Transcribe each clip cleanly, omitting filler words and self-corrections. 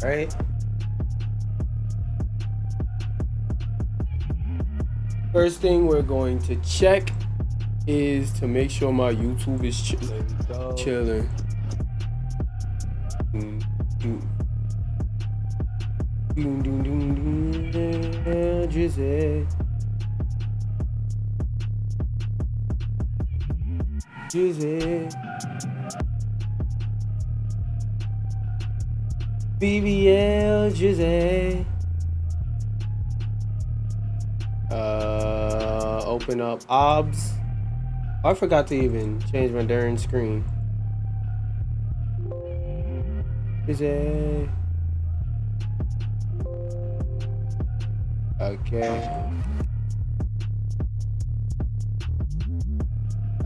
right? First thing we're going to check is to make sure my YouTube is chilling. BBL Jizzy. Open up OBS. I forgot to even change my darn screen. Jizzy. Okay.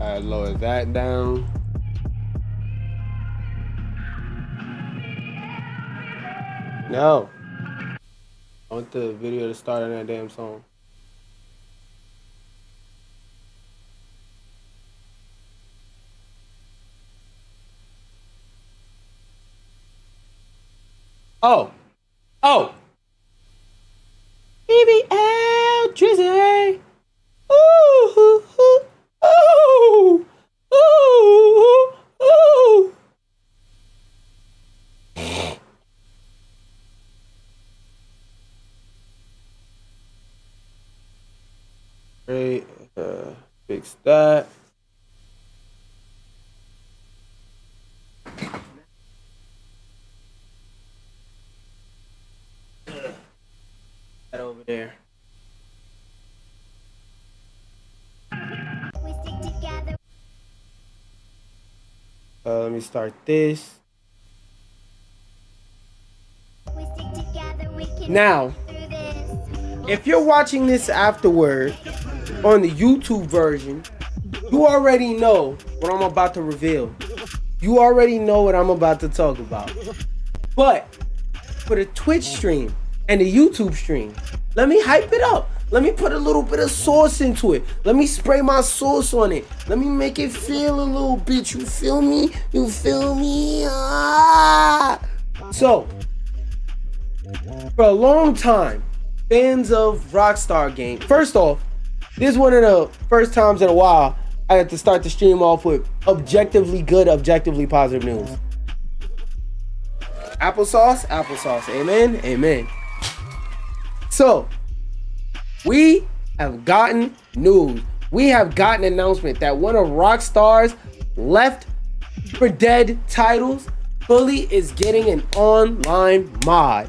I lower that down. No. I want the video to start on that damn song. Oh. Oh. BBL Drizzy. Ooh, ooh, ooh, ooh, ooh, ooh. Great. Fix that. That over there. We stick together. Let me start this. We stick together, we can now, if you're watching this afterward on the YouTube version, you already know what I'm about to reveal. You already know what I'm about to talk about. But for the Twitch stream and the YouTube stream, let me hype it up. Let me put a little bit of sauce into it. Let me spray my sauce on it. Let me make it feel a little bit. You feel me? You feel me? Ah! So, for a long time, fans of Rockstar game. First off, this is one of the first times in a while I had to start the stream off with objectively good, objectively positive news. Applesauce, applesauce. Amen, amen. So, we have gotten news. We have gotten an announcement that one of Rockstar's Left 4 Dead titles, Bully, is getting an online mod.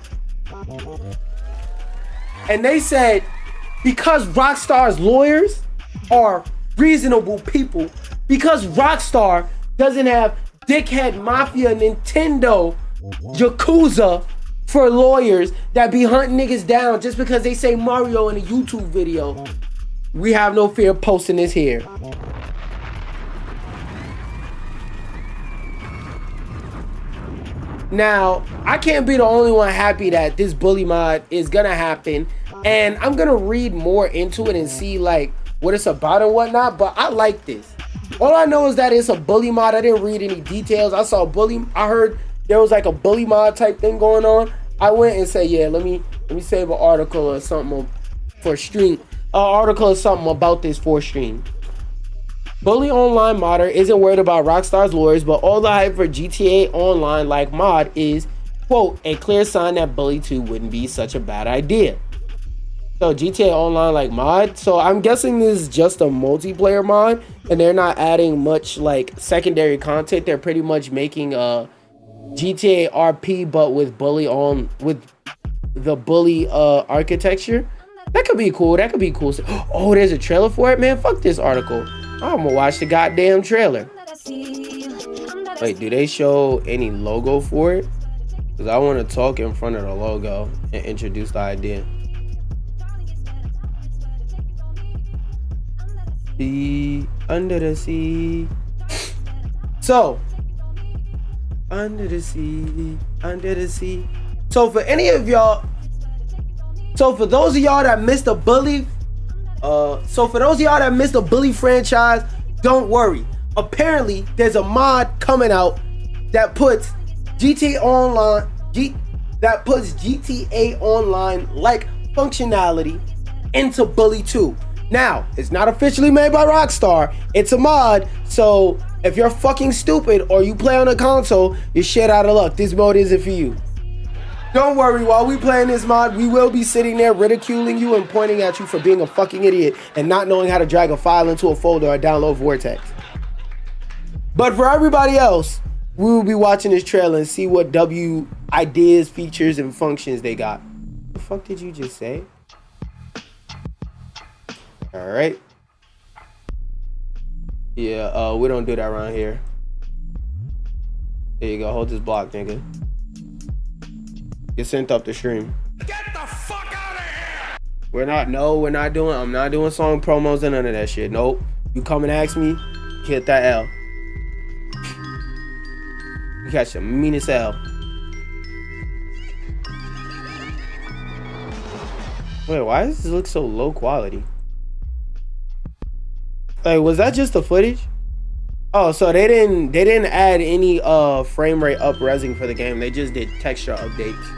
And they said, because Rockstar's lawyers are reasonable people, because Rockstar doesn't have dickhead mafia Nintendo Yakuza for lawyers that be hunting niggas down just because they say Mario in a YouTube video, we have no fear of posting this here. Now, I can't be the only one happy that this Bully mod is gonna happen, and I'm gonna read more into it and see like what it's about and whatnot, but I like this. All I know is that it's a Bully mod. I didn't read any details. I saw Bully. I heard there was like a Bully mod type thing going on. I went and said, yeah, let me save an article or something for stream. An article or something about this for stream. Bully Online modder isn't worried about Rockstar's lawyers, but all the hype for GTA Online like mod is, quote, a clear sign that Bully 2 wouldn't be such a bad idea. So GTA Online like mod. So I'm guessing this is just a multiplayer mod and they're not adding much like secondary content. They're pretty much making a GTA RP but with Bully on, with the Bully architecture. That could be cool. That could be cool. Oh, there's a trailer for it, man. Fuck this article. I'm gonna watch the goddamn trailer. Wait, do they show any logo for it? Because I want to talk in front of the logo and introduce the idea. Sea, under the sea. So, under the sea, under the sea. So for any of y'all, so for those of y'all that missed the Bully, franchise, don't worry. Apparently, there's a mod coming out that puts GTA Online, that puts GTA Online like functionality into Bully 2. Now, it's not officially made by Rockstar, it's a mod, so if you're fucking stupid or you play on a console, you're shit out of luck. This mode isn't for you. Don't worry, while we playing this mod, we will be sitting there ridiculing you and pointing at you for being a fucking idiot and not knowing how to drag a file into a folder or download Vortex. But for everybody else, we will be watching this trailer and see what W ideas, features, and functions they got. What the fuck did you just say? Alright. Yeah, we don't do that around here. There you go, hold this block, nigga. Get sent up the stream. Get the fuck out of here! I'm not doing song promos and none of that shit. Nope. You come and ask me, hit that L. You catch the meanest L. Wait, why does this look so low quality? Like, was that just the footage? Oh, so they didn't add any frame rate up-resing for the game. They just did texture updates.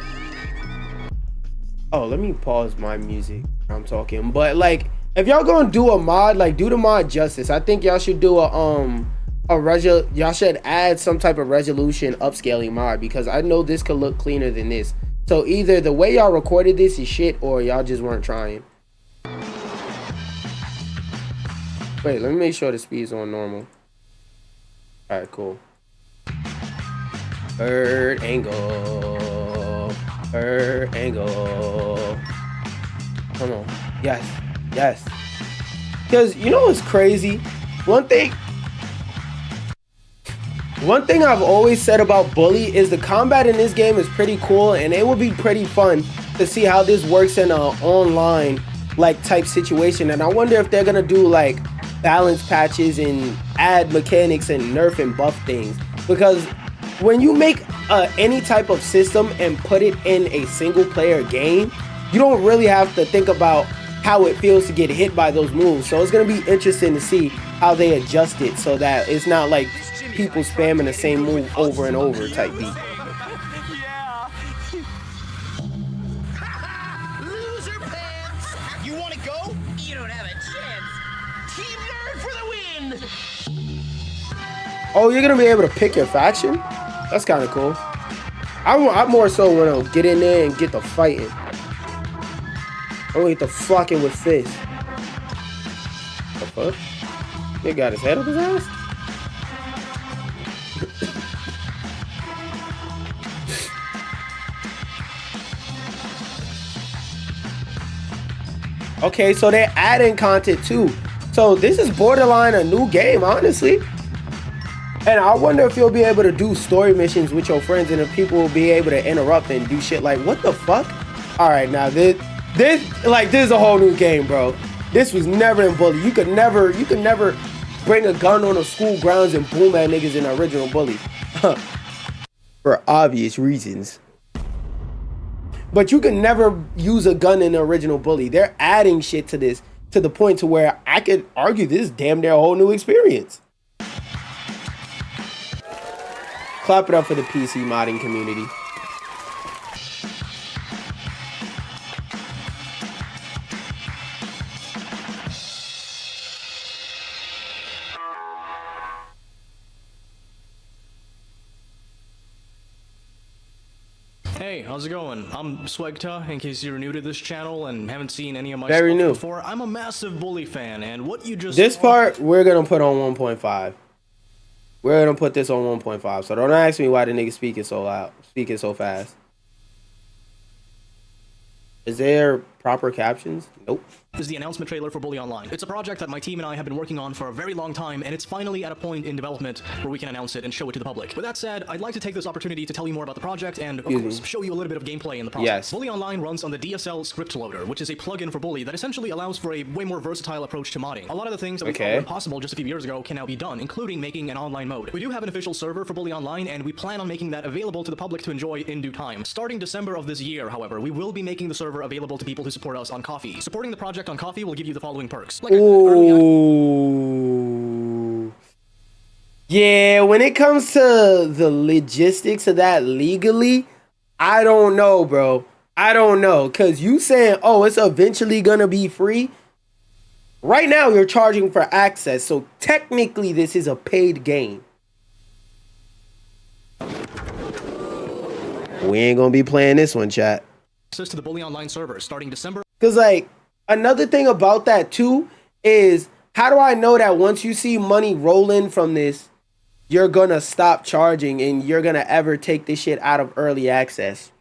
Oh, let me pause my music. I'm talking, but like, if y'all gonna do a mod, like, do the mod justice. I think y'all should do y'all should add some type of resolution upscaling mod, because I know this could look cleaner than this. So either the way y'all recorded this is shit, or y'all just weren't trying. Wait, let me make sure the speed's on normal. Alright, cool. Bird angle. Bird angle. Come on. Yes. Yes. Because, you know what's crazy? One thing I've always said about Bully is the combat in this game is pretty cool, and it would be pretty fun to see how this works in an online like type situation. And I wonder if they're gonna do like balance patches and add mechanics and nerf and buff things, because when you make any type of system and put it in a single player game, you don't really have to think about how it feels to get hit by those moves. So it's gonna be interesting to see how they adjust it so that it's not like people spamming the same move over and over type beat. Loser pants! You want to go? You don't have a chance. Team Nerd for the win! Oh, you're gonna be able to pick your faction? That's kind of cool. I more so want to get in there and get the fighting. I want to get the fucking with fists. The fuck? He got his head up his ass? Okay, so they're adding content too. So this is borderline a new game, honestly. And I wonder if you'll be able to do story missions with your friends, and if people will be able to interrupt and do shit like, what the fuck? All right, now this is a whole new game, bro. This was never in Bully. You could never bring a gun on a school grounds and boom at niggas in the original Bully. For obvious reasons. But you can never use a gun in the original Bully. They're adding shit to this to the point to where I could argue this is damn near a whole new experience. Clap it up for the PC modding community. Hey, how's it going? I'm Swegta, in case you're new to this channel and haven't seen any of my Very stuff new. before. I'm a massive Bully fan, and what you just This part, we're going to put on 1.5. We're going to put this on 1.5, so don't ask me why the nigga speaking so loud, speaking so fast. Is there proper captions? Nope. is the announcement trailer for Bully Online. It's a project that my team and I have been working on for a very long time, and it's finally at a point in development where we can announce it and show it to the public. With that said, I'd like to take this opportunity to tell you more about the project and, of course, show you a little bit of gameplay in the process. Yes. Bully Online runs on the DSL script loader, which is a plugin for Bully that essentially allows for a way more versatile approach to modding. A lot of the things that we thought were impossible just a few years ago can now be done, including making an online mode. We do have an official server for Bully Online, and we plan on making that available to the public to enjoy in due time. Starting December of this year, however, we will be making the server available to people who support us on Ko-fi. Supporting the project on Ko-fi will give you the following perks. Like Ooh. Yeah, when it comes to the logistics of that legally, I don't know, bro. I don't know. Because you saying, oh, it's eventually going to be free. Right now, you're charging for access. So technically, this is a paid game. We ain't going to be playing this one, chat. Access to the Bully Online server starting December. Because, like, another thing about that, too, is how do I know that once you see money roll in from this, you're going to stop charging and you're going to ever take this shit out of early access?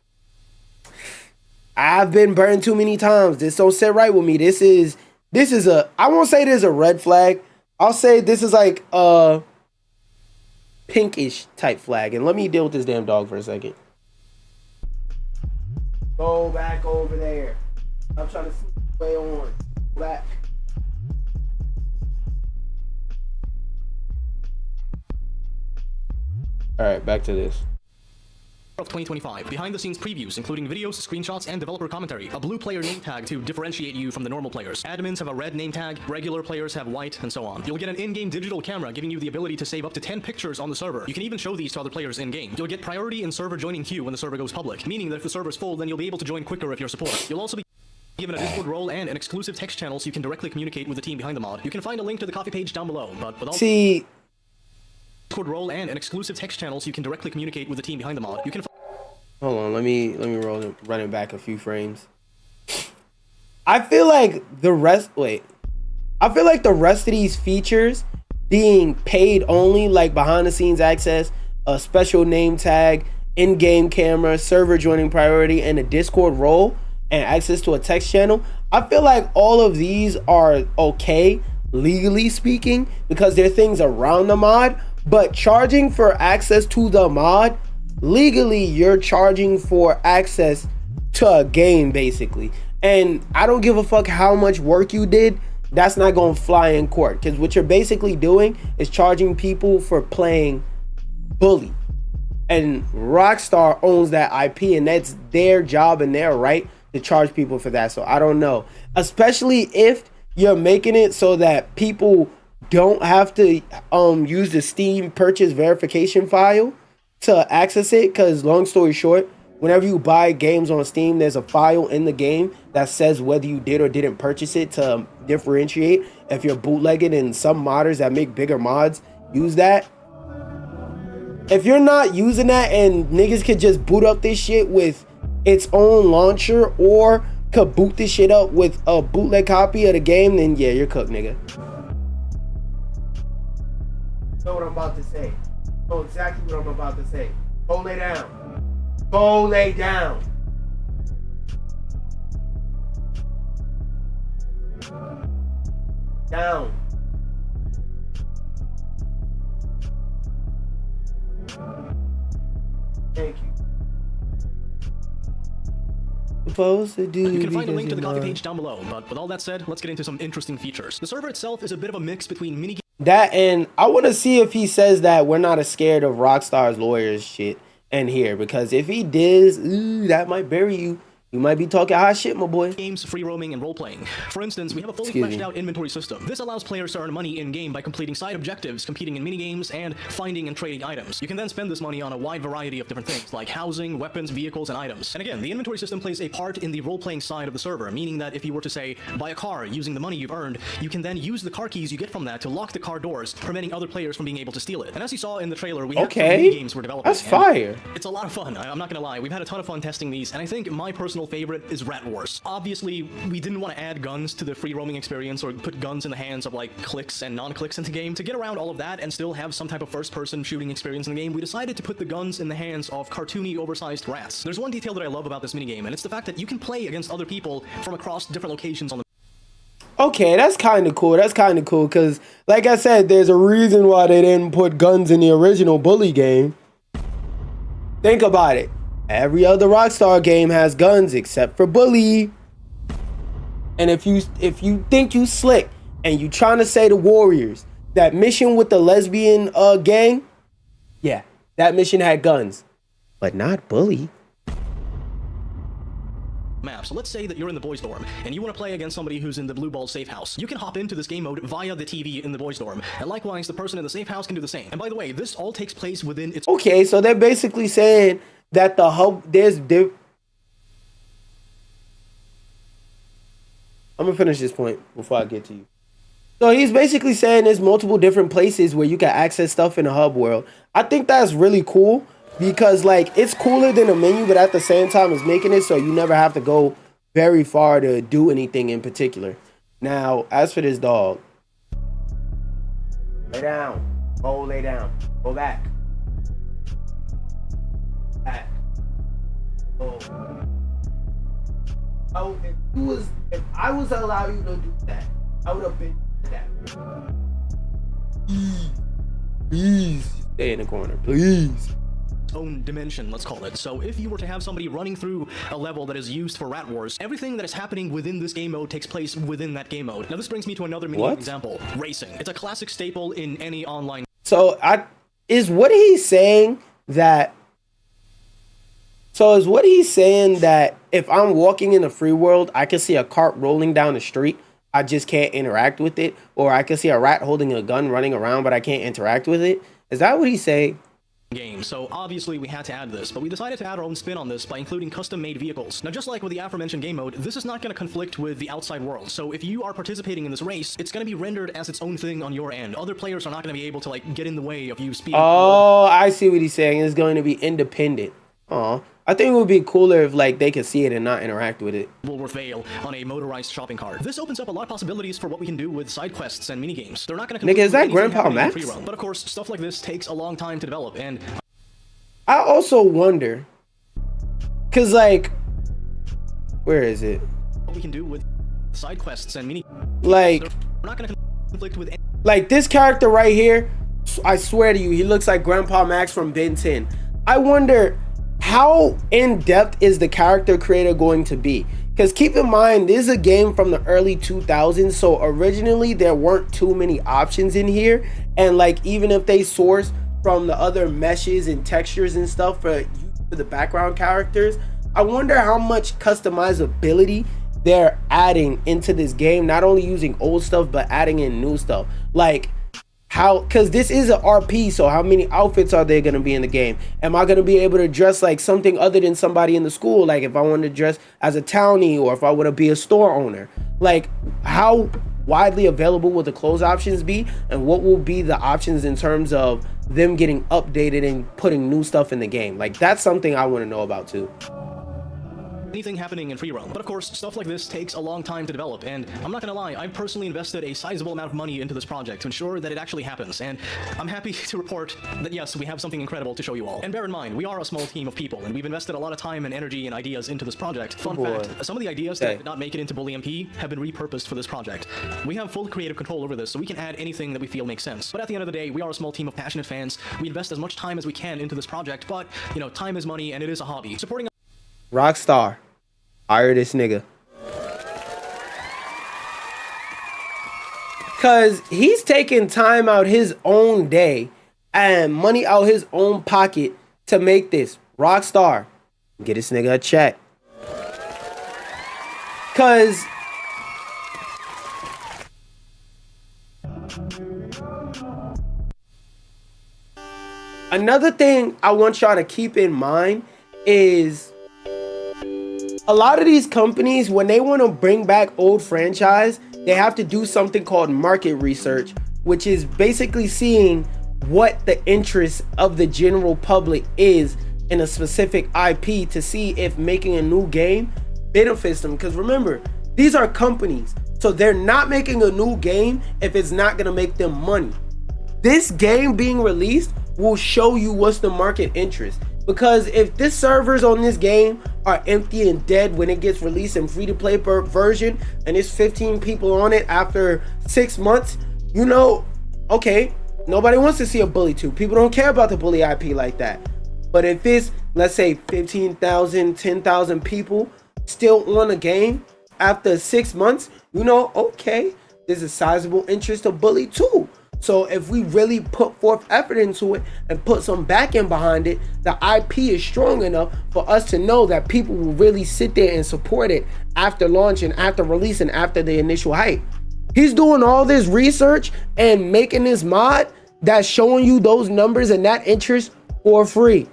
I've been burned too many times. This don't sit right with me. This is a, I won't say this is a red flag. I'll say this is like a pinkish type flag. And let me deal with this damn dog for a second. Go back over there. I'm trying to see the way on. Back. All right, back to this. Of 2025. Behind the scenes previews, including videos, screenshots, and developer commentary. A blue player name tag to differentiate you from the normal players. Admins have a red name tag, regular players have white, and so on. You'll get an in-game digital camera giving you the ability to save up to 10 pictures on the server. You can even show these to other players in-game. You'll get priority in server joining queue when the server goes public, meaning that if the server's full, then you'll be able to join quicker if you're support. You'll also be given a Discord role and an exclusive text channel so you can directly communicate with the team behind the mod. You can find a link to the coffee page down below, but with all Discord role and an exclusive text channel so you can directly communicate with the team behind the mod. You can Hold on, let me run it back a few frames. I feel like the rest of these features being paid only, like behind the scenes access, a special name tag, in-game camera, server joining priority, and a Discord role, and access to a text channel. I feel like all of these are okay, legally speaking, because they're things around the mod, but charging for access to the mod, legally, you're charging for access to a game, basically. And I don't give a fuck how much work you did. That's not going to fly in court. Because what you're basically doing is charging people for playing Bully. And Rockstar owns that IP, and that's their job and their right to charge people for that. So I don't know. Especially if you're making it so that people don't have to use the Steam purchase verification file to access it, because long story short, whenever you buy games on Steam, there's a file in the game that says whether you did or didn't purchase it to differentiate if you're bootlegging, and some modders that make bigger mods use that. If you're not using that and niggas could just boot up this shit with its own launcher or could boot this shit up with a bootleg copy of the game, then yeah, you're cooked, nigga. Know what I'm about to say. Know exactly what I'm about to say. Go lay down. Go lay down. Down. Thank you. Supposed to do. You can find a link to the coffee page down below, but with all that said, let's get into some interesting features. The server itself is a bit of a mix between mini that, and I want to see if he says that we're not as scared of Rockstar's lawyers shit in here, because if he does, that might bury you. You might be talking hot shit, my boy. Games, free roaming, and role-playing. For instance, we have a fully fleshed out inventory system. This allows players to earn money in-game by completing side objectives, competing in minigames, and finding and trading items. You can then spend this money on a wide variety of different things, like housing, weapons, vehicles, and items. And again, the inventory system plays a part in the role-playing side of the server, meaning that if you were to, say, buy a car using the money you've earned, you can then use the car keys you get from that to lock the car doors, preventing other players from being able to steal it. And as you saw in the trailer, we have some minigames we're developing. That's fire. It's a lot of fun, I'm not gonna lie. We've had a ton of fun testing these, and I think my personal favorite is Rat Wars. Obviously, we didn't want to add guns to the free roaming experience or put guns in the hands of like clicks and non-clicks into the game. To get around all of that and still have some type of first-person shooting experience in the game, we decided to put the guns in the hands of cartoony, oversized rats. There's one detail that I love about this minigame, and it's the fact that you can play against other people from across different locations on the Okay, that's kind of cool. That's kind of cool, because like I said, there's a reason why they didn't put guns in the original Bully game. Think about it. Every other Rockstar game has guns except for Bully. And if you think you slick and you trying to say to Warriors that mission with the lesbian gang, yeah, that mission had guns, but not Bully. Map. So let's say that you're in the boys' dorm and you want to play against somebody who's in the blue ball safe house. You can hop into this game mode via the TV in the boys' dorm, and likewise the person in the safe house can do the same. And by the way, this all takes place within its... Okay, so they're basically saying that the hub I'm gonna finish this point before I get to you. So he's basically saying there's multiple different places where you can access stuff in the hub world. I think that's really cool because like it's cooler than a menu, but at the same time it's making it so you never have to go very far to do anything in particular. Now, as for this dog, lay down. Oh, lay down. Go back. Back. Oh. Oh, if I was to allow you to do that, I would have been that. Please stay in the corner, please. Own dimension, let's call it. So if you were to have somebody running through a level that is used for Rat Wars, everything that is happening within this game mode takes place within that game mode. Now this brings me to another mini example. Racing. It's a classic staple in any online. So is what he's saying that if I'm walking in the free world, I can see a cart rolling down the street, I just can't interact with it, or I can see a rat holding a gun running around, but I can't interact with it? Is that what he's saying? Game. So obviously we had to add this, but we decided to add our own spin on this by including custom-made vehicles. Now just like with the aforementioned game mode, this is not going to conflict with the outside world. So if you are participating in this race, it's going to be rendered as its own thing on your end. Other players are not going to be able to like get in the way of you speeding. Oh, I see what he's saying. It's going to be independent. Oh, I think it would be cooler if like they could see it and not interact with it. Woolworth Vale on a motorized shopping cart. This opens up a lot of possibilities for what we can do with side quests and mini games. They're not going to. Nigga, is that Grandpa Max? But of course, stuff like this takes a long time to develop, and I also wonder, cause like, where is it? What we can do with side quests and mini. Like, they're not going to conflict with. Like this character right here, I swear to you, he looks like Grandpa Max from Ben 10. I wonder, how in-depth is the character creator going to be? Because keep in mind, this is a game from the early 2000s, so originally there weren't too many options in here, and like even if they source from the other meshes and textures and stuff for the background characters, I wonder how much customizability they're adding into this game, not only using old stuff but adding in new stuff. Like how, because this is an RP, so how many outfits are there going to be in the game? Am I going to be able to dress like something other than somebody in the school? Like if I want to dress as a townie, or if I want to be a store owner, like how widely available will the clothes options be, and what will be the options in terms of them getting updated and putting new stuff in the game? Like that's something I want to know about too. Anything happening in free roam. But of course, stuff like this takes a long time to develop, and I'm not gonna lie, I've personally invested a sizable amount of money into this project to ensure that it actually happens, and I'm happy to report that yes, we have something incredible to show you all. And bear in mind, we are a small team of people, and we've invested a lot of time and energy and ideas into this project. Fun fact, some of the ideas that did not make it into Bully MP have been repurposed for this project. We have full creative control over this, so we can add anything that we feel makes sense. But at the end of the day, we are a small team of passionate fans. We invest as much time as we can into this project, but, you know, time is money, and it is a hobby. Supporting Rockstar, hire this nigga. Cause he's taking time out his own day and money out his own pocket to make this. Rockstar, get this nigga a check. Cause another thing I want y'all to keep in mind is a lot of these companies, when they want to bring back old franchise, they have to do something called market research, which is basically seeing what the interest of the general public is in a specific IP to see if making a new game benefits them. Because remember, these are companies, so they're not making a new game if it's not going to make them money. This game being released will show you what's the market interest. Because if the servers on this game are empty and dead when it gets released in free-to-play version, and it's 15 people on it after 6 months, you know, okay, nobody wants to see a Bully 2. People don't care about the Bully IP like that. But if it's, let's say, 15,000, 10,000 people still on a game after 6 months, you know, okay, there's a sizable interest of Bully 2. So if we really put forth effort into it and put some backing behind it, the IP is strong enough for us to know that people will really sit there and support it after launch and after release and after the initial hype. He's doing all this research and making this mod that's showing you those numbers and that interest for free.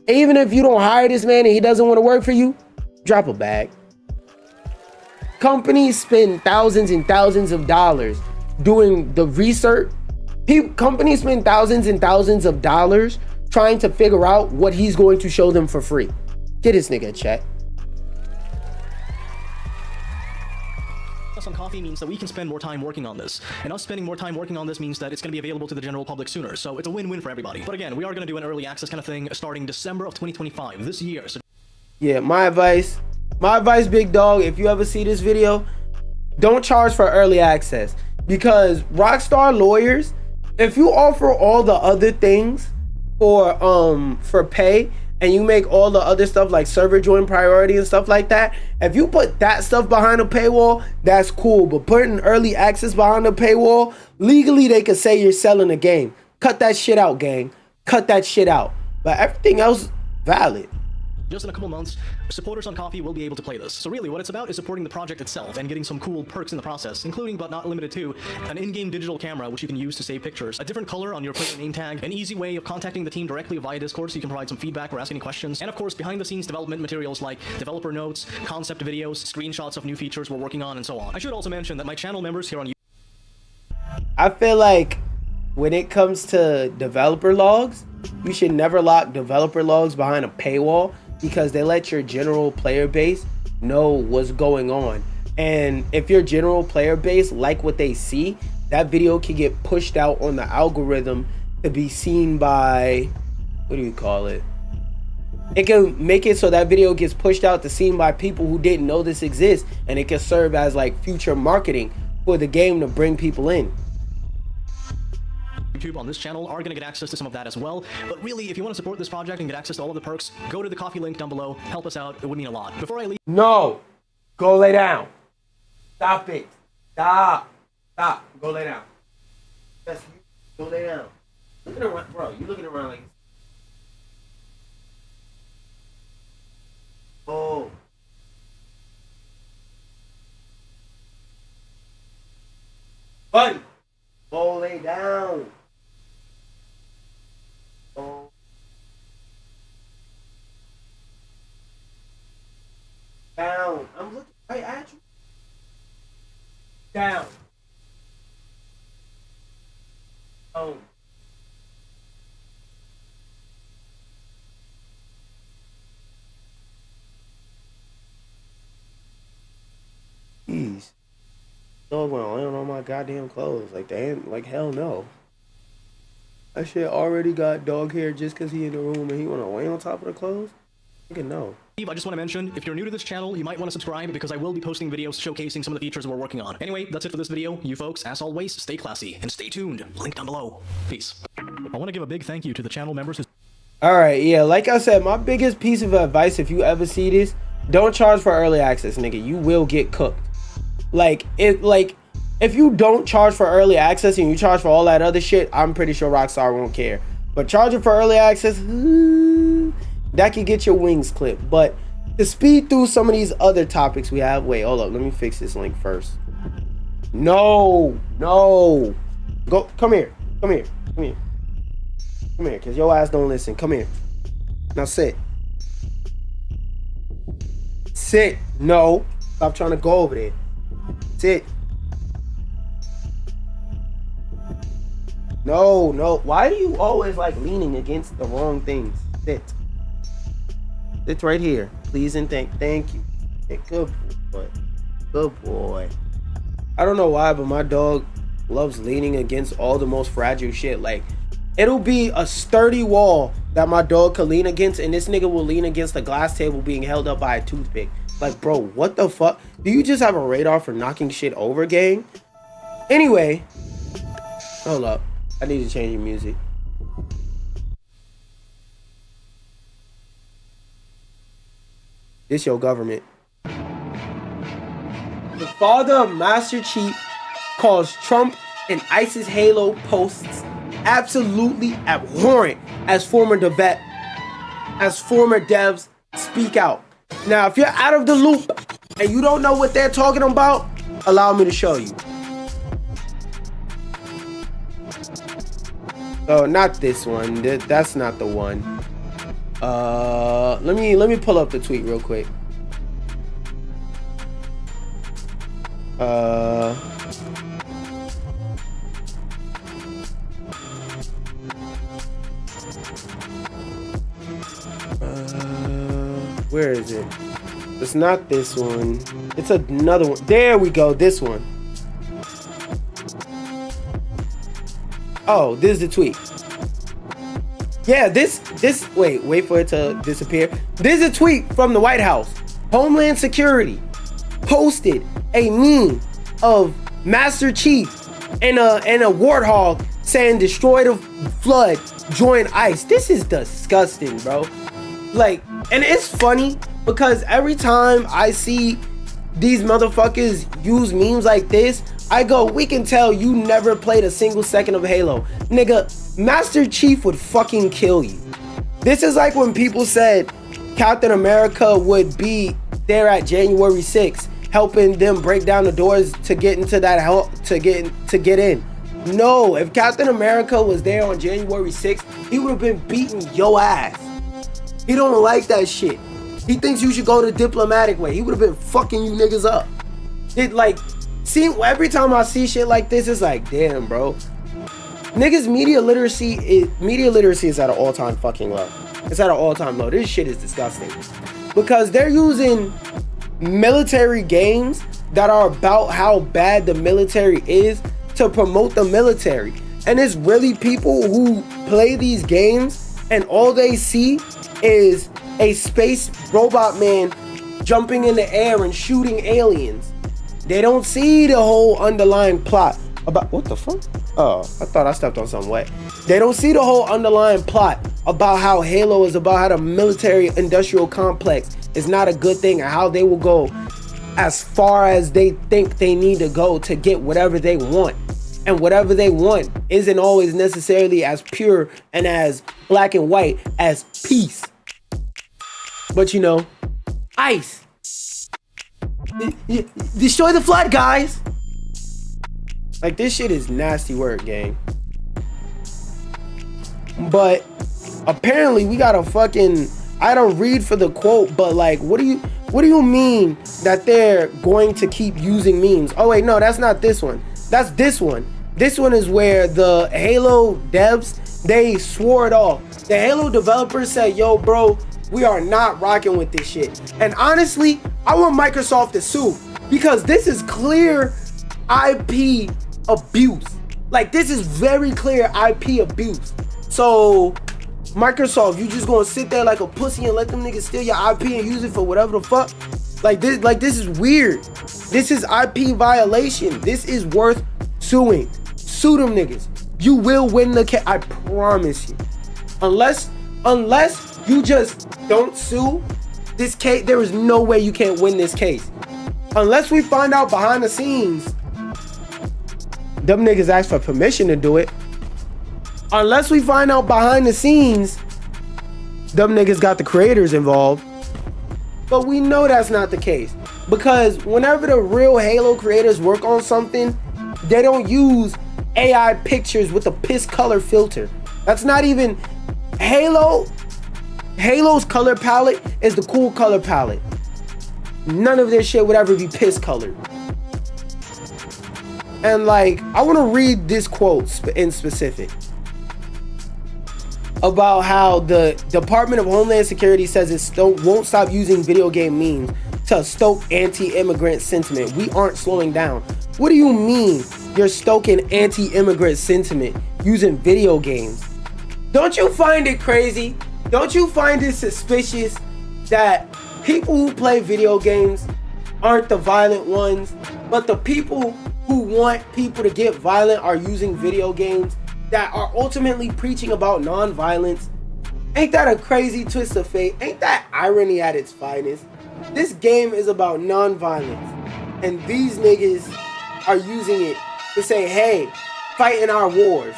Even if you don't hire this man and he doesn't want to work for you, drop a bag. Companies spend thousands and thousands of dollars doing the research. Companies spend thousands and thousands of dollars trying to figure out what he's going to show them for free. Get this nigga a check. Us on Coffee means that we can spend more time working on this, and us spending more time working on this means that it's going to be available to the general public sooner, so it's a win-win for everybody. But again, we are going to do an early access kind of thing starting December of 2025, this year. So yeah, my advice, big dog, if you ever see this video, don't charge for early access, because Rockstar lawyers, if you offer all the other things for pay, and you make all the other stuff like server join priority and stuff like that, if you put that stuff behind a paywall, that's cool. But putting early access behind a paywall, legally they could say you're selling a game. Cut that shit out, gang. Cut that shit out. But everything else, valid. just in a couple months, supporters on Coffee will be able to play this. So really, what it's about is supporting the project itself and getting some cool perks in the process, including but not limited to an in-game digital camera which you can use to save pictures, a different color on your player name tag, an easy way of contacting the team directly via Discord so you can provide some feedback or ask any questions, and of course behind-the-scenes development materials like developer notes, concept videos, screenshots of new features we're working on, and so on. I should also mention that my channel members here on YouTube, I feel like when it comes to developer logs, you should never lock developer logs behind a paywall, because they let your general player base know what's going on. And if your general player base like what they see, that video can get pushed out on the algorithm to be seen by, what do you call it? It can make it so that video gets pushed out to seen by people who didn't know this exists, and it can serve as like future marketing for the game to bring people in. on this channel are going to get access to some of that as well. But really, if you want to support this project and get access to all of the perks, go to the Coffee link down below. Help us out. It would mean a lot. Before I leave... No! Go lay down. Stop it. Stop. Stop. Go lay down. Yes, go lay down. Looking around, bro. You looking around like... Oh. Buddy. Go lay down. Oh. Down. I'm looking right at you. Down. Oh. Jeez. Dog went laying on my goddamn clothes. Like, damn, like, hell no. That shit already got dog hair just because he in the room and he want to lay on top of the clothes? Nigga, no. I just want to mention, if you're new to this channel, you might want to subscribe because I will be posting videos showcasing some of the features we're working on. Anyway, that's it for this video. You folks, as always, stay classy and stay tuned. Link down below. Peace. I want to give a big thank you to the channel members who... Alright, yeah, like I said, my biggest piece of advice, if you ever see this, don't charge for early access, nigga. You will get cooked. If you don't charge for early access and you charge for all that other shit, I'm pretty sure Rockstar won't care. But charging for early access, that could get your wings clipped. But to speed through some of these other topics we have, wait, hold up, let me fix this link first. No, go, come here, because your ass don't listen. Come here. Now sit. No, stop trying to go over there. Sit. No, why are you always like leaning against the wrong things? Sit right here, please, and thank you. Yeah, good boy. I don't know why, but my dog loves leaning against all the most fragile shit. Like, it'll be a sturdy wall that my dog could lean against, and this nigga will lean against a glass table being held up by a toothpick. Like, bro, what the fuck? Do you just have a radar for knocking shit over, gang? Anyway, hold up. I need to change your music. This your government. The father of Master Chief calls Trump and ISIS Halo posts absolutely abhorrent as former devs speak out. Now, if you're out of the loop and you don't know what they're talking about, allow me to show you. Oh, not this one. That's not the one. Let me pull up the tweet real quick. Where is it? It's not this one. It's another one. There we go. This one. Oh, this is the tweet. Yeah, this, wait for it to disappear. This is a tweet from the White House. Homeland Security posted a meme of Master Chief and a warthog saying destroy the flood, join ICE. This is disgusting, bro. Like, and it's funny because every time I see these motherfuckers use memes like this, I go, we can tell you never played a single second of Halo. Nigga, Master Chief would fucking kill you. This is like when people said Captain America would be there at January 6th, helping them break down the doors to get into that help to get in. No, if Captain America was there on January 6th, he would have been beating your ass. He don't like that shit. He thinks you should go the diplomatic way. He would have been fucking you niggas up. Every time I see shit like this, it's like, damn, bro. Niggas media literacy is at an all-time fucking low. It's at an all-time low. This shit is disgusting. Because they're using military games that are about how bad the military is to promote the military. And it's really people who play these games and all they see is a space robot man jumping in the air and shooting aliens. They don't see the whole underlying plot about what the fuck? Oh, I thought I stepped on something wet. They don't see the whole underlying plot about how Halo is about how the military industrial complex is not a good thing and how they will go as far as they think they need to go to get whatever they want. And whatever they want isn't always necessarily as pure and as black and white as peace. But you know, ICE. Destroy the flood, guys. Like, this shit is nasty work, gang. But apparently we got a fucking, I don't read for the quote, but like, what do you mean that they're going to keep using memes? Oh wait, no, that's not this one. That's this one. This one is where the Halo devs, they swore it off. The Halo developers said, yo, bro, we are not rocking with this shit. And honestly, I want Microsoft to sue because this is clear IP abuse. Like, this is very clear IP abuse. So Microsoft, you just gonna sit there like a pussy and let them niggas steal your IP and use it for whatever the fuck? Like this is weird. This is IP violation. This is worth suing. Sue them niggas. You will win the case. I promise you. Unless you just don't sue this case, there is no way you can't win this case. Unless we find out behind the scenes, them niggas asked for permission to do it. Unless we find out behind the scenes, them niggas got the creators involved. But we know that's not the case. Because whenever the real Halo creators work on something, they don't use AI pictures with a piss color filter. That's not even Halo's color palette is the cool color palette. None of their shit would ever be piss colored. And like, I want to read this quote in specific about how the Department of Homeland Security says it won't stop using video game memes to stoke anti-immigrant sentiment. We aren't slowing down. What do you mean you're stoking anti-immigrant sentiment using video games? Don't you find it crazy? Don't you find it suspicious that people who play video games aren't the violent ones, but the people who want people to get violent are using video games that are ultimately preaching about non-violence? Ain't that a crazy twist of fate? Ain't that irony at its finest? This game is about non-violence, and these niggas are using it to say, hey, fight in our wars.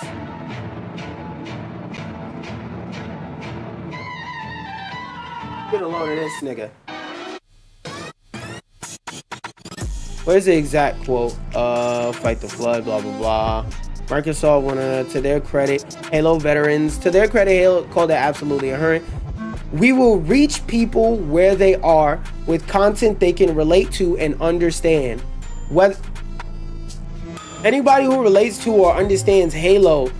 Get a load of this nigga. Where's the exact quote? Fight the flood, blah, blah, blah. Microsoft wanted, to their credit, Halo veterans, to their credit, Halo called it absolutely inherent. We will reach people where they are with content they can relate to and understand. Whether anybody who relates to or understands Halo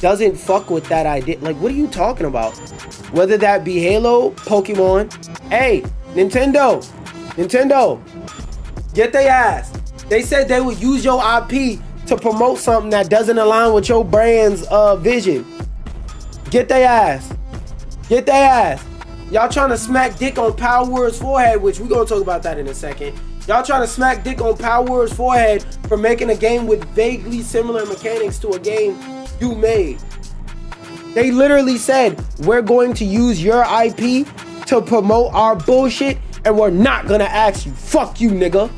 doesn't fuck with that idea. Like, what are you talking about? Whether that be Halo, Pokemon. Hey, Nintendo, get their ass. They said they would use your IP to promote something that doesn't align with your brand's vision. Get their ass. Get their ass. Y'all trying to smack dick on Power Word's forehead, which we're gonna talk about that in a second. Y'all trying to smack dick on Power Word's forehead for making a game with vaguely similar mechanics to a game you made. They literally said, we're going to use your IP to promote our bullshit, and we're not gonna ask you. Fuck you, nigga.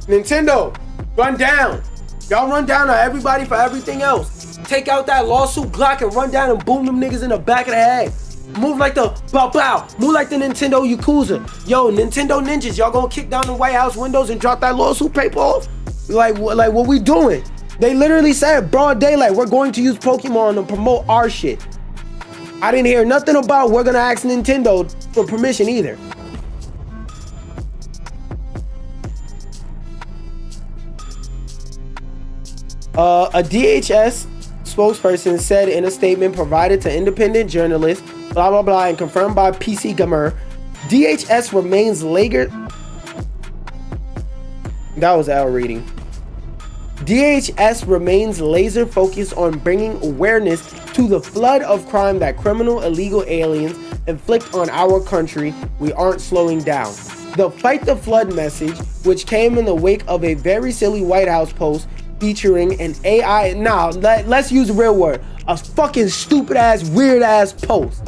Nintendo, run down. Y'all run down on everybody for everything else. Take out that lawsuit Glock and run down and boom them niggas in the back of the head. Move like the bow bow. Move like the Nintendo Yakuza. Yo, Nintendo ninjas, y'all gonna kick down the White House windows and drop that lawsuit paper off? Like what we doing? They literally said broad daylight, we're going to use Pokemon to promote our shit. I didn't hear nothing about we're gonna ask Nintendo for permission either. A DHS spokesperson said in a statement provided to independent journalists, blah blah blah, and confirmed by PC Gamer, DHS remains laser. That was our reading. DHS remains laser focused on bringing awareness to the flood of crime that criminal illegal aliens inflict on our country. We aren't slowing down. The Fight the Flood message, which came in the wake of a very silly White House post featuring an AI, let's use a real word, a fucking stupid ass, weird ass post.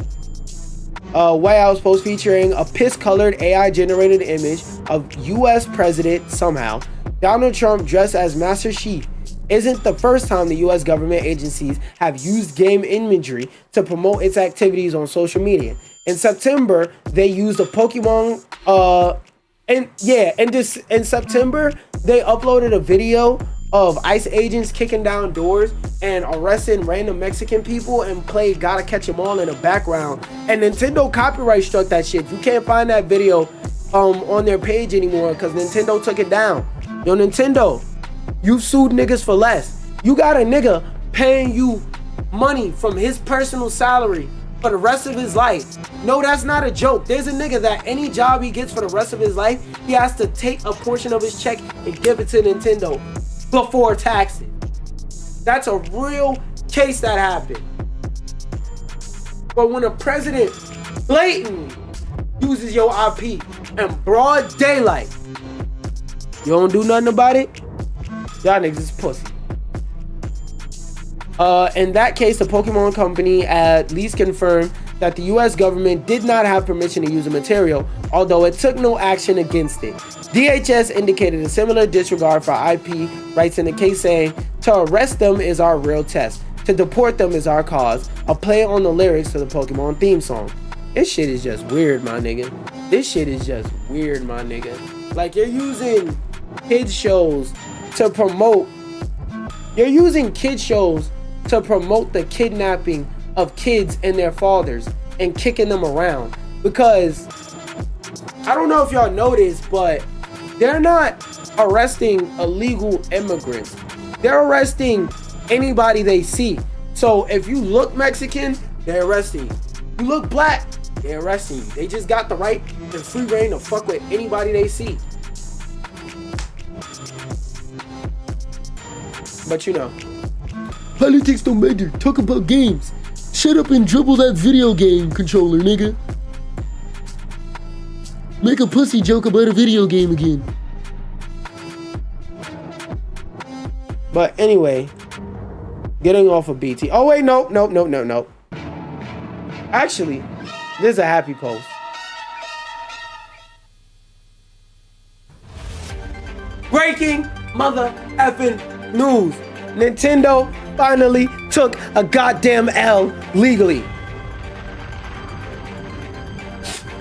White House post featuring a piss-colored AI generated image of US President, somehow, Donald Trump dressed as Master Chief, isn't the first time the US government agencies have used game imagery to promote its activities on social media. In September, they used a Pokemon, in September, they uploaded a video of ICE agents kicking down doors and arresting random Mexican people and played Gotta Catch 'Em All in the background. And Nintendo copyright struck that shit. You can't find that video on their page anymore because Nintendo took it down. Yo, Nintendo, you sued niggas for less. You got a nigga paying you money from his personal salary for the rest of his life. No, that's not a joke. There's a nigga that any job he gets for the rest of his life, he has to take a portion of his check and give it to Nintendo before taxes. That's a real case that happened. But when a president blatantly uses your IP in broad daylight, you don't do nothing about it? Y'all niggas is pussy. In that case, the Pokemon company at least confirmed that the US government did not have permission to use the material, although it took no action against it. DHS indicated a similar disregard for IP rights in the case, saying, to arrest them is our real test. To deport them is our cause. A play on the lyrics to the Pokemon theme song. This shit is just weird, my nigga. This shit is just weird, my nigga. Like, you're using kids shows to promote the kidnapping of kids and their fathers and kicking them around. Because I don't know if y'all noticed, but they're not arresting illegal immigrants. They're arresting anybody they see. So if you look Mexican, they're arresting you. You look black, they're arresting you. They just got the right and free reign to fuck with anybody they see. But you know, politics don't matter. Talk about games. Shut up and dribble that video game controller, nigga. Make a pussy joke about a video game again. But anyway, getting off of BT. Oh wait, no. Actually, this is a happy post. Breaking mother effing news. Nintendo finally took a goddamn L legally.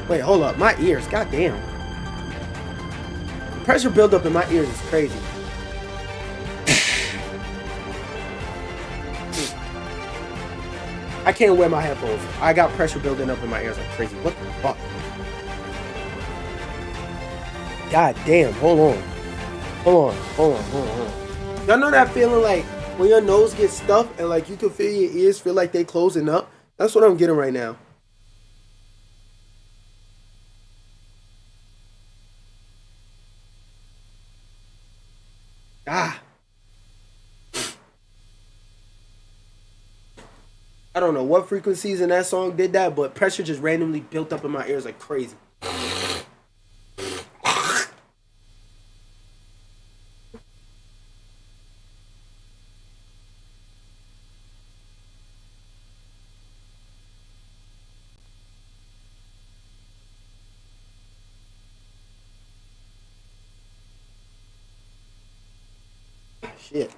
Wait, hold up. My ears, goddamn. Pressure buildup in my ears is crazy. I can't wear my headphones. I got pressure building up in my ears like crazy. What the fuck? God damn, hold on. Hold on. Y'all know that feeling like when your nose gets stuffed and like you can feel your ears feel like they closing up? That's what I'm getting right now. Ah. I don't know what frequencies in that song did that, but pressure just randomly built up in my ears like crazy. Shit.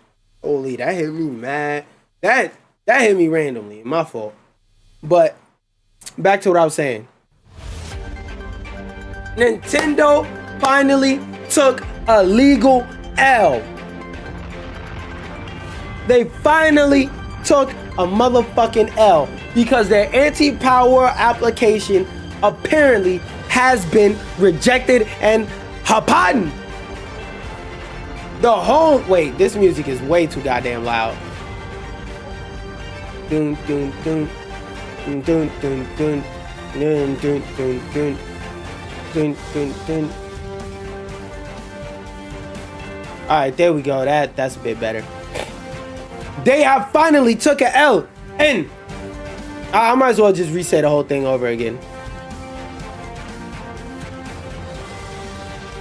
Holy, that hit me mad. That hit me randomly. My fault. But back to what I was saying. Nintendo finally took a legal L. They finally took a motherfucking L because their anti-power application apparently has been rejected and pardoned. The whole wait, this music is way too goddamn loud. Dun dun dun dun dun dun dun dun dun dun dun dun dun. Alright, there we go. That's a bit better. They have finally took an L, and I might as well just reset the whole thing over again.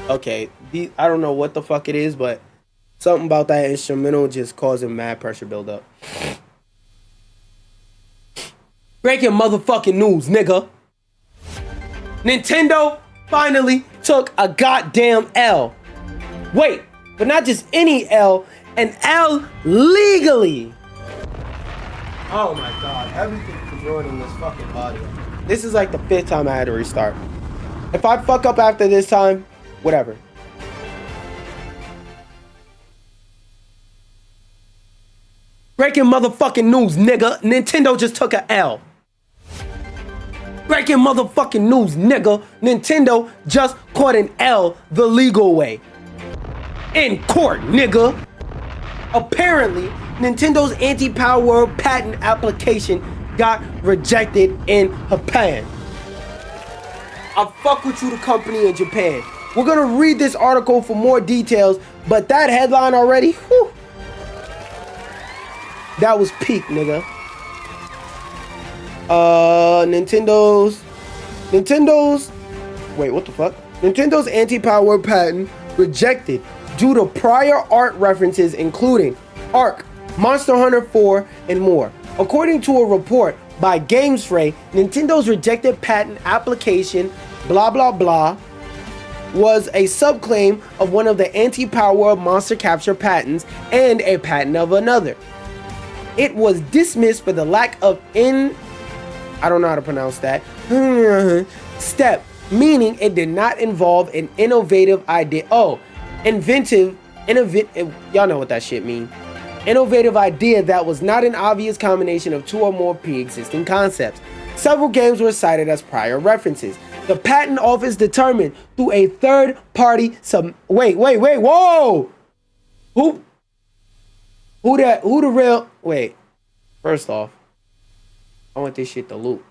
Okay, I don't know what the fuck it is, but something about that instrumental just causing mad pressure buildup. Breaking motherfucking news, nigga. Nintendo finally took a goddamn L. Wait, but not just any L, an L legally. Oh my god, everything's ruined in this fucking audio. This is like the 5th time I had to restart. If I fuck up after this time, whatever. Breaking motherfucking news, nigga. Nintendo just took a L. Breaking motherfucking news, nigga. Nintendo just caught an L the legal way. In court, nigga. Apparently, Nintendo's anti-power patent application got rejected in Japan. I fuck with you, the company in Japan. We're gonna read this article for more details, but that headline already, whew, that was peak, nigga. Wait, what the fuck? Nintendo's anti-power patent rejected due to prior art references including Ark, Monster Hunter 4, and more. According to a report by GamesFray, Nintendo's rejected patent application, blah blah blah, was a subclaim of one of the anti-power monster capture patents and a patent of another. It was dismissed for the lack of I don't know how to pronounce that, step, meaning it did not involve an innovative idea. Oh, innovative, y'all know what that shit means. Innovative idea that was not an obvious combination of two or more pre-existing concepts. Several games were cited as prior references. The patent office determined through a third-party wait, whoa! Who the real, wait, first off, I want this shit to loop.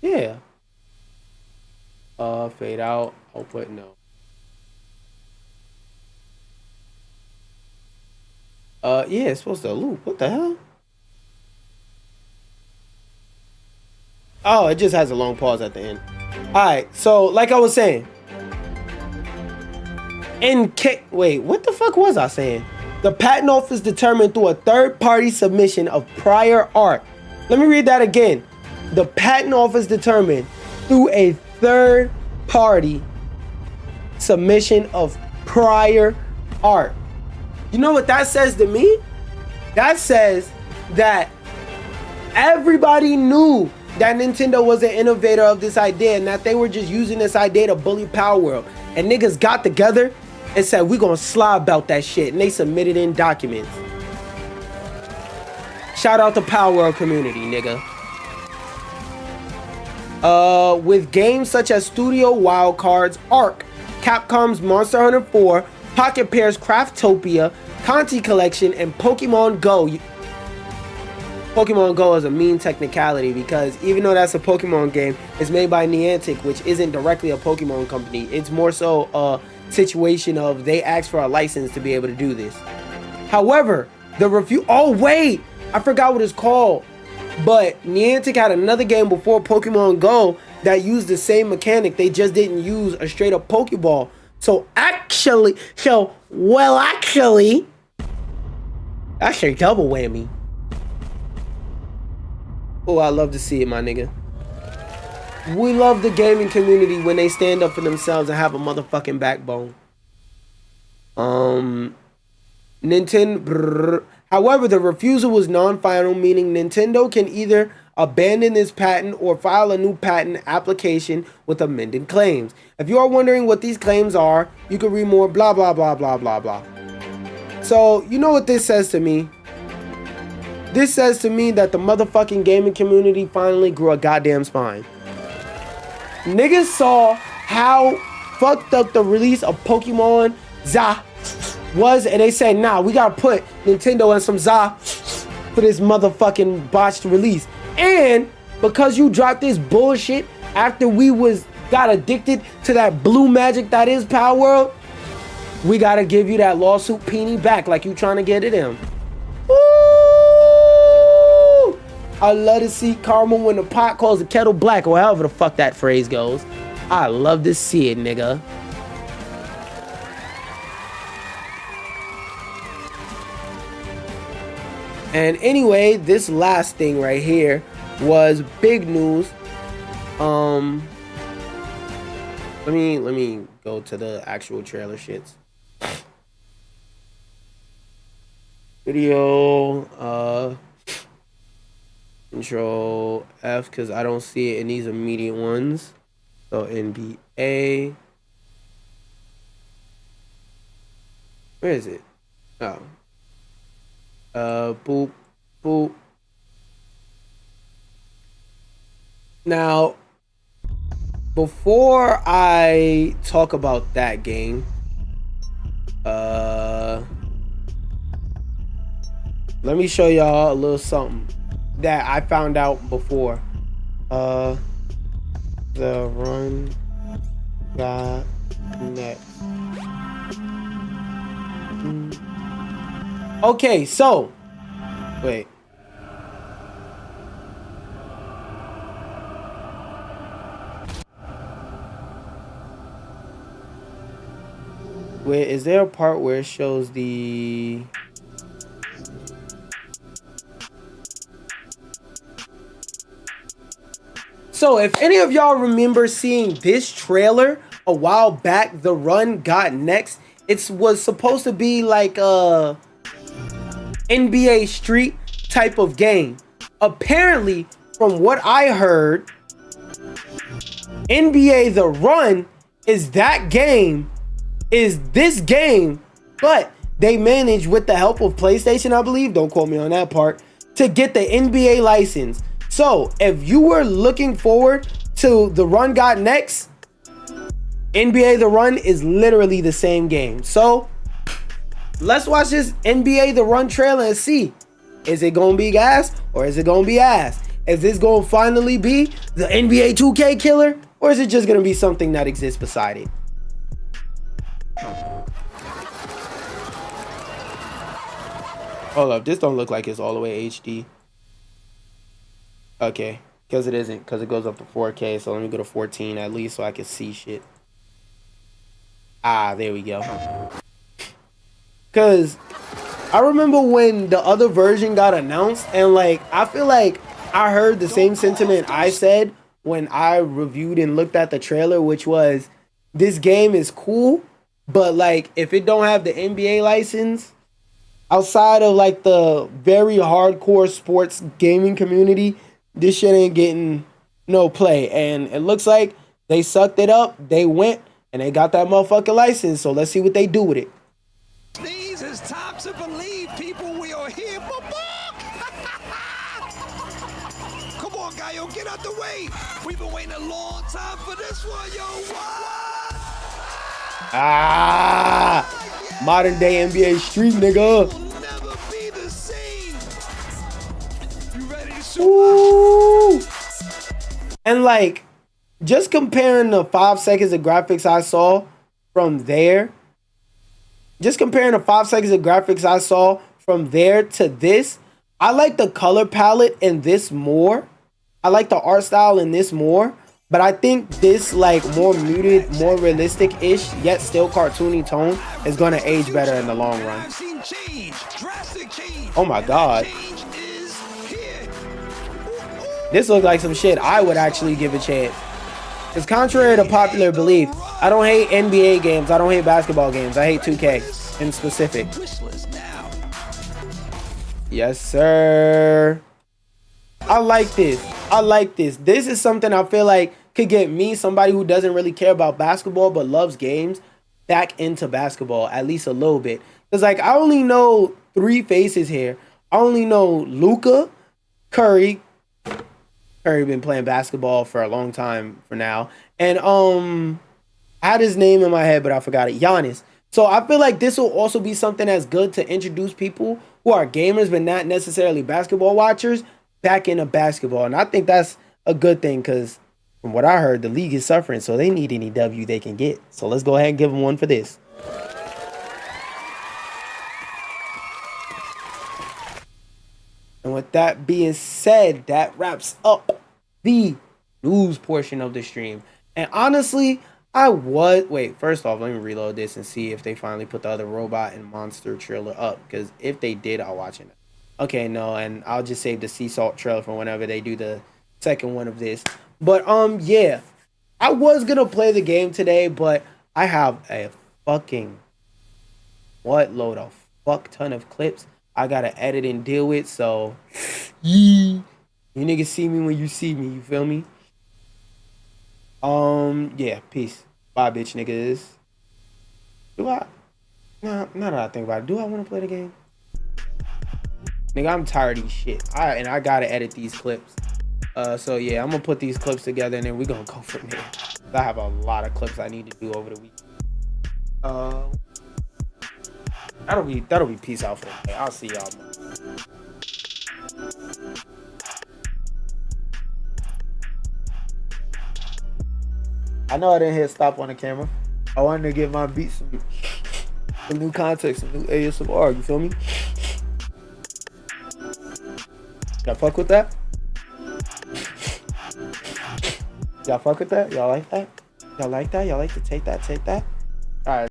Yeah. Fade out, output, no. Yeah, it's supposed to loop. What the hell? Oh, it just has a long pause at the end. Alright, so like I was saying. Wait, what the fuck was I saying? The patent office determined through a third-party submission of prior art. Let me read that again. The patent office determined through a third-party submission of prior art. You know what that says to me? That says that everybody knew that Nintendo was an innovator of this idea and that they were just using this idea to bully Power World. And niggas got together and said, we gonna slide about that shit. And they submitted in documents. Shout out to Power World community, nigga. With games such as Studio Wildcards, Ark, Capcom's Monster Hunter 4, Pocket Pair's Craftopia, Conti Collection, and Pokemon Go. Pokemon Go is a mean technicality because even though that's a Pokemon game, it's made by Niantic, which isn't directly a Pokemon company. It's more so a situation of they asked for a license to be able to do this. However, the review... Oh, wait! I forgot what it's called. But Niantic had another game before Pokemon Go that used the same mechanic. They just didn't use a straight up Pokeball. Actually, that's a double whammy. Oh, I love to see it, my nigga. We love the gaming community when they stand up for themselves and have a motherfucking backbone. Nintendo. However, the refusal was non-final, meaning Nintendo can either abandon this patent or file a new patent application with amended claims. If you are wondering what these claims are, you can read more blah, blah, blah, blah, blah, blah. So, you know what this says to me? This says to me that the motherfucking gaming community finally grew a goddamn spine. Niggas saw how fucked up the release of Pokemon Za was, and they said, nah, we gotta put Nintendo and some Za for this motherfucking botched release. And because you dropped this bullshit after we got addicted to that blue magic that is Power World, we gotta give you that lawsuit peenie back like you trying to get it in. Woo! I love to see karma when the pot calls the kettle black, or however the fuck that phrase goes. I love to see it, nigga. And anyway, this last thing right here was big news. Let me go to the actual trailer shits. Video, Control F, because I don't see it in these immediate ones. So NBA. Where is it? Oh. Boop, boop. Now, before I talk about that game, let me show y'all a little something that I found out before. The run got next. Okay, so wait. Wait, is there a part where it shows the... So if any of y'all remember seeing this trailer a while back, The Run Got Next, it was supposed to be like a NBA Street type of game. Apparently, from what I heard, NBA The Run is that game, is this game, but they managed with the help of PlayStation, I believe, don't quote me on that part, to get the NBA license. So if you were looking forward to The Run Got Next, NBA The Run is literally the same game. So let's watch this NBA The Run trailer and see, is it gonna be gas or is it gonna be ass? Is this gonna finally be the NBA 2K killer, or is it just gonna be something that exists beside it? Hold up, this don't look like it's all the way HD. Okay, because it isn't, because it goes up to 4K, so let me go to 14 at least so I can see shit. Ah, there we go. Because I remember when the other version got announced, and like, I feel like I heard the same sentiment I said when I reviewed and looked at the trailer, which was, this game is cool, but like, if it don't have the NBA license, outside of like the very hardcore sports gaming community, this shit ain't getting no play. And it looks like they sucked it up, they went, and they got that motherfucking license, so let's see what they do with it. These is time to believe, people, we are here for the wait. We've been waiting a long time for this one, yo. What? Ah, modern day NBA Street, nigga. Will never be the same. You ready to shoot? Ooh. And like, just comparing the 5 seconds of graphics I saw from there, just comparing the 5 seconds of graphics I saw from there to this, I like the color palette in this more. I like the art style in this more. But I think this like more muted, more realistic-ish, yet still cartoony tone is going to age better in the long run. Oh my God. This looks like some shit I would actually give a chance. It's contrary to popular belief. I don't hate NBA games. I don't hate basketball games. I hate 2K in specific. Yes, sir. I like this. I like this. This is something I feel like could get me, somebody who doesn't really care about basketball but loves games, back into basketball at least a little bit. Because like I only know 3 faces here. I only know Luka, Curry. Curry been playing basketball for a long time for now. And I had his name in my head but I forgot it. Giannis. So I feel like this will also be something that's good to introduce people who are gamers but not necessarily basketball watchers back into basketball. And I think that's a good thing because from what I heard, the league is suffering, so they need any W they can get. So let's go ahead and give them one for this. And with that being said, that wraps up the news portion of the stream. And honestly, first off, let me reload this and see if they finally put the other robot and monster trailer up. Because if they did, I'll watch it. Okay, no, and I'll just save the sea salt trailer for whenever they do the second one of this. But yeah, I was gonna play the game today, but I have a fucking load of fuck ton of clips I gotta edit and deal with. So you niggas see me when you see me. You feel me? Yeah, peace. Bye, bitch niggas. Now that I think about it, do I want to play the game? Nigga, I'm tired of these shit. I gotta edit these clips. So yeah, I'm gonna put these clips together and then we're gonna go from there. I have a lot of clips I need to do over the week. That'll be peace out for today. I'll see y'all. I know I didn't hit stop on the camera. I wanted to give my beats some new context, some new ASMR. You feel me? Y'all fuck with that? Y'all fuck with that? Y'all like that? Y'all like that? Y'all like to take that? Take that? All right.